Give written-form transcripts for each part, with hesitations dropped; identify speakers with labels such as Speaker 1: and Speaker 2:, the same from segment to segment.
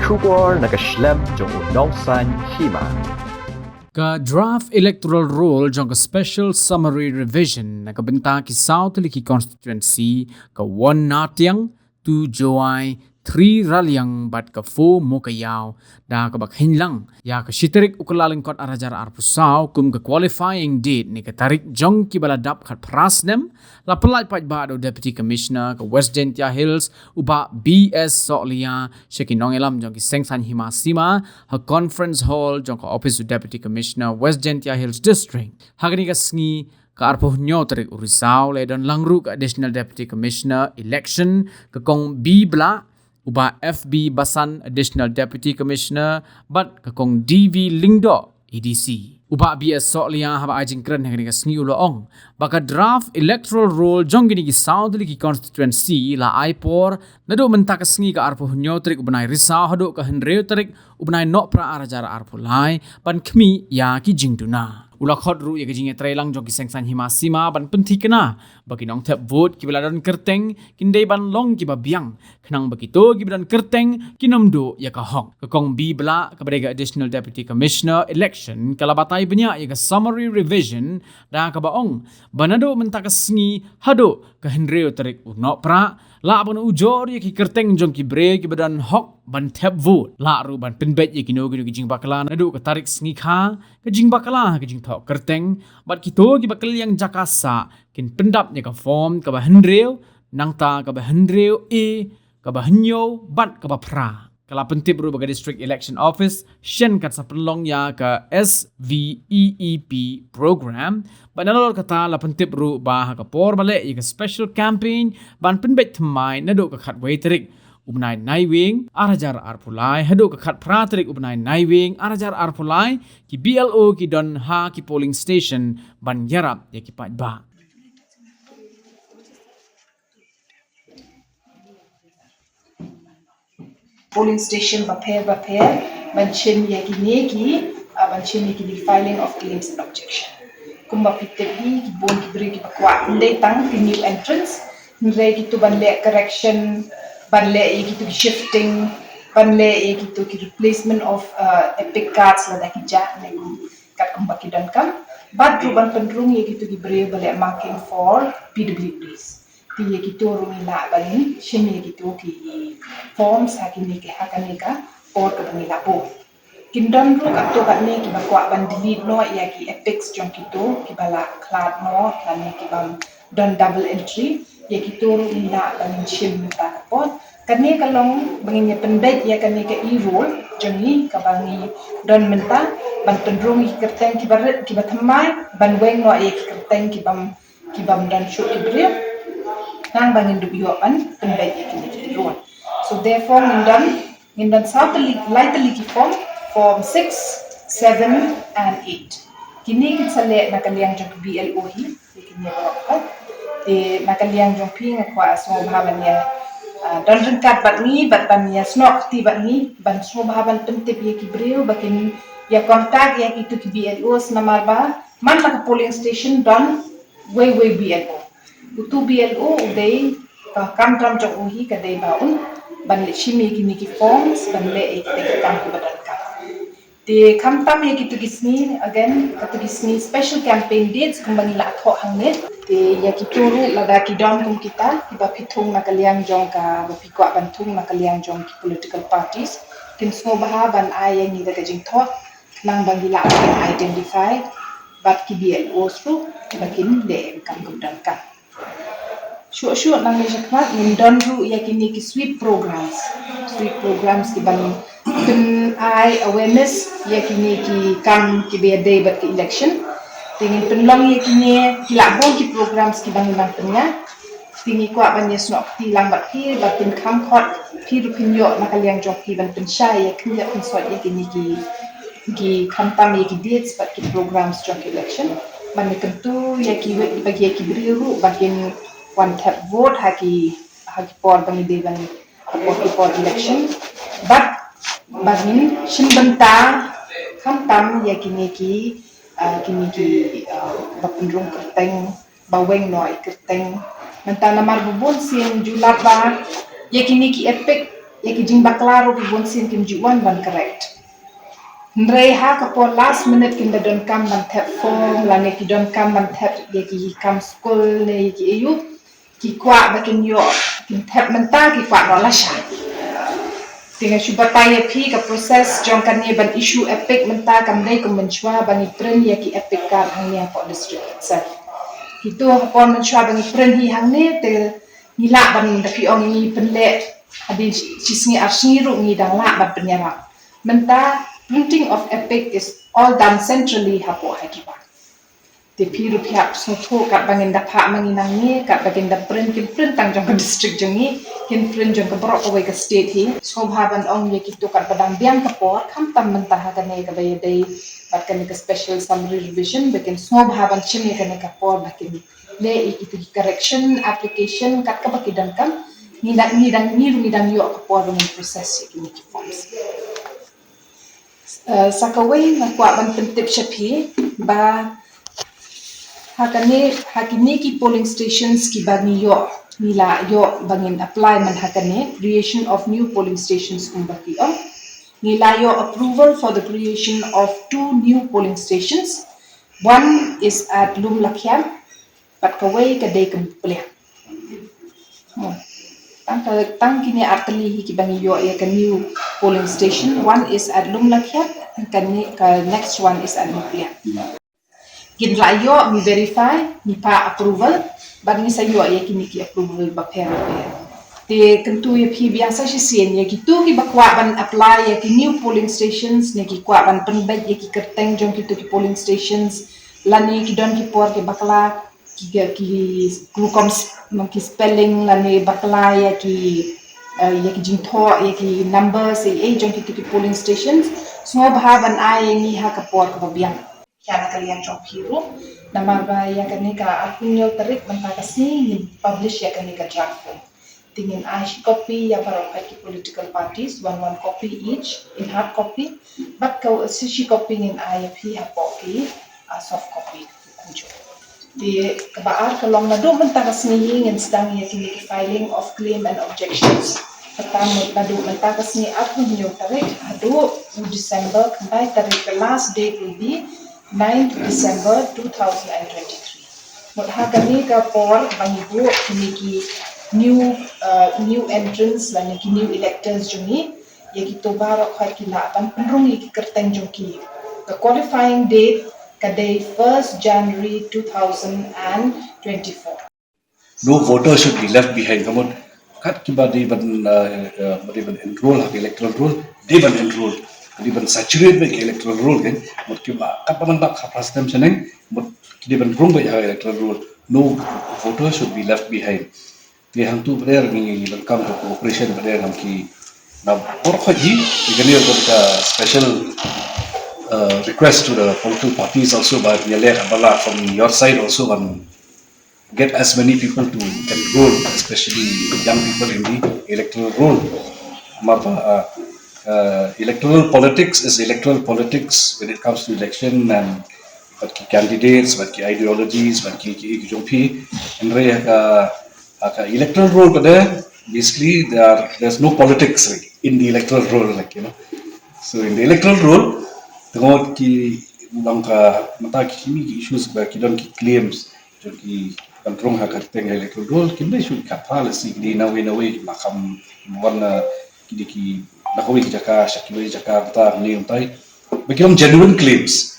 Speaker 1: bersyukur nakaslem jong unongsan Hima.
Speaker 2: Ka draft electoral roll jong ka special summary revision na ka Bynta ki South Liki constituency ka 1 Natiang 2 Joai 3 Raliang bat ka 4 Mokayaw da ka bakhinlang ya ka Tarik ukalaling kot arajar arpusaw kum ka qualifying date ni ka Tarik jong ki baladap kat prasnem la pelai pat ba do deputy commissioner ka West Gentia Hills uba BS Soklia sheki nongelam jong ki Sengsan Hima Sima ha conference hall jong ka office of deputy commissioner West Gentia Hills district hagani ka sngi ka arpoh nyo Tarik urisau le dan langru ka additional deputy commissioner election ka kong B bla uba FB Basan additional deputy commissioner bat ka kong DV Lingdo EDC uba BS Soklia haba ajing kren hagani ka sngi uloong baka draft electoral roll jong gini ki South Liki constituency la aipor nado menta ka sngi ka arpoh nyo Tarik ubanai risau Haduh ka henreu Tarik ubanai Nohprah arajara arpulai ban kmi ya ki Jingduna ulak hodru ya kejingnya trailang jong ki Sengsan Hima Sima ban penti kena bagi Nongthep vote ki beladan kerteng kindai ban long ki babiang kenang begitu ki badan kerteng ki nomdo ya ka hong kong bi bela kepada additional deputy commissioner election kala batai banyak ya ka summary revision dan ka baong banado mentak sngi Haduh ka henreu Tarik Nohprah la abon ujor ya ki kerteng jong ki bre ki badan hok ban tap vote la ru ban Pynbeit ya ki no ki jing bakala nado ka Tarik sngi kha ka jing bakala ka jing thok kerteng bat ki to ki bakal yang jakasa kin pendap nya ka form ka ba henreu nangta ka ba henreu ka ba henyo bat ka ba pra kala pentip ru baga district election office shen kat sa penlong ya ka SVEEP program banalor kata la pentip ru ba ka por bale ya ka special campaign ban Pynbeit thmai nado ka khat wei Tarik ubnai naiwing arajar arpulai Haduh ka khat pra Tarik ubnai naiwing arajar arpulai ki BLO ki don ha ki polling station ban yarap ya ki pat ba
Speaker 3: polling station prepare mention ya gini mention ya gini filing of claims and objection kumba pitbi ki bon ki bri ki pakwa ndai tang ki new entrance ndai ki tu banle correction banle ki tu shifting banle ki tu ki replacement of epic cards la ki ja ne kat kumba ki dan kam bad ruban pendrung ya ki tu ki bri bale marking for PWDs ti ki tu rumila balin shimi ki tu ki forms hakini ke hakani ka or ka bangila po kindam ru ka to ka ne ki bakwa ban delete no ya ki epics jong ki tu ki bala cloud no kani ki bam don double entry ya ki tu rumila balin shim ta ka pot kani ka long bangin ya Pynbeit ya kani ka e-roll jong ni ka bangi don menta ban pendrung ki kerteng ki baret ki bathamai ban weng no ya ki kerteng ki bam dan shoot ki bri nang bangin dubiyo an Pynbeit ya ki roll. So therefore mindan South light liki form 6, 7 and 8. Kini kita select nakaliang jong BLO hi kini berapa de nakaliang jong ping kwa so bahaban ya dan ringkat bat ni bat ban ya snok ti bat ni ban so bahaban pentip ya ki breu bakin ya kontak ya itu ki BLO namar ba man la polling station don way BLO utu BLO uday ka kam jong uhi ka day baun ban le shimi ki forms ban le ek kam ki badan ka de kam tam ye ki gisni again ka gisni special campaign dates kumbani la tho hangne de ya ki turu la da ki dom kum kita ki ba phithung na kaliang jong ka ba pikwa ban thung na kaliang jong ki political parties kin so baha ban ai ni da ka jing tho nang ban la identify bat ki BLO stru bakin le kam badan ka Sure nang jakmat mindan ru ya kini ki sweep programs ki ban ai awareness ya kini ki kam ki be day bat ki election tingin penlong ya kini ki labong ki programs ki ban tengah tingi kwa ban yes nok ti lang bat ki batin kam khot ki ru pinyo nakaliang jok ki ban pensai ya kini pun sot ya kini ki kam ya ki dates bat ki programs jok election ban kentu ya ki bagi ya ki biru bagian one tap vote haki por bang de bang por election but bagin shimbanta kam ya kini ki bapundrung kerteng baweng noi kerteng mentana marbubun sin julaba ya kini ki epic ya ki jing baklaro ki bon sin kim juan ban correct. Nrei ha kapo last minute kin da don kam ban tap form la ne ki don kam ban tap ye ki kam school ne ki ayu ki kwa ba kin yo kin tap menta ki kwa no la sha. Dengan syubataya pi ka proses jong kan ye ban issue epic menta kam dai kum menchwa ban print ye ki epic card hang ya for district itself. Itu hapon menchwa ban print hi hang ne te nila ban da pi ong ni penle hadin cisngi arsi ru ni dang la ban penyara. Menta printing of epic is all done centrally hapo Hyderabad. Te pi ru pihak soto kat bangin da pak manginang ni kat bagin da print kin print tang jong ka district jong ni kin print jong ka brok away ka state hi sobhaban ong ye kitu kat badang biang ka por kam tam mentah ka ne ka bayi dai bat kan ka special summary revision bakin sobhaban chimi ka ne ka por bakin le itu correction application kat ka bakidan kam ni dang yo ka por dengan proses ye kini ki forms sakawai na kwa ban pentip shapi ba hakane ki polling stations ki bagi yo nila yo bangin apply man hakane creation of new polling stations kumbaki nila yo approval for the creation of 2 new polling stations. One is at Lum Lakhian but kawai kadai kumpleh tang kini artali ki bagi yo ya new polling station. One is at Lum Lakhian and next one is at Nohprah. Gin rayo mi verify mi pa approval bag ni sayo ya kini ki approval ba pair te kentu ya pi biasa si sien ya gitu ki bakwa ban apply ya ki new polling stations ne ki kwa ban Pynbeit ya ki kerteng jong ki polling stations lani ki don ki por ki bakla ki glukom ki spelling lani bakla ya ki jingtho ya ki numbers ya jong ki polling stations semua bahaban ai ni ha ka por ka biang Kiana kalian jong piru nama ba ya kanika akunyo tarik menta kasi ni publish ya kanika draft form tingin I copy ya para political parties one copy each in hard copy but kau she copy in IFP hapoki soft copy kunjo di kebaar kelong nado menta kasi ngin sedang ya kini filing of claim and objections pertama nado menta kasi akunyo tarik Haduh December kembali tarik the last date will be 9th December 2023. Muthagani ka por bangibu kiniki new entrants la niki new electors jungi yaki tobaro khar kila ban penrungi ki kerteng jongki. The qualifying date kadai 1st January 2024.
Speaker 4: No voter should be left behind. Kamot kat kiba di ban enroll hak electoral roll, di ban enroll. Di ban saturate with electoral roll kan. Mot kiba kat ban bak khapras tem seneng. Mot di ban rung by electoral roll. No voter should be left behind. Di hang tu player ni welcome to cooperation player ham ki na por khaji igani ko special request to the political parties also by Yale Abala from your side also get as many people to enroll, especially young people in the electoral roll. Electoral politics is electoral politics when it comes to election and what candidates, what ideologies, what jompi. And electoral roll, but basically there's no politics in the electoral roll, So in the electoral roll, the more issues claims, control hakateng electoral roll kinda should policy di nawe makam warna kidiki nakawi jaka shakiwi jakarta ni untai become genuine claims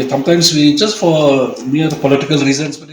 Speaker 4: sometimes we just for mere political reasons but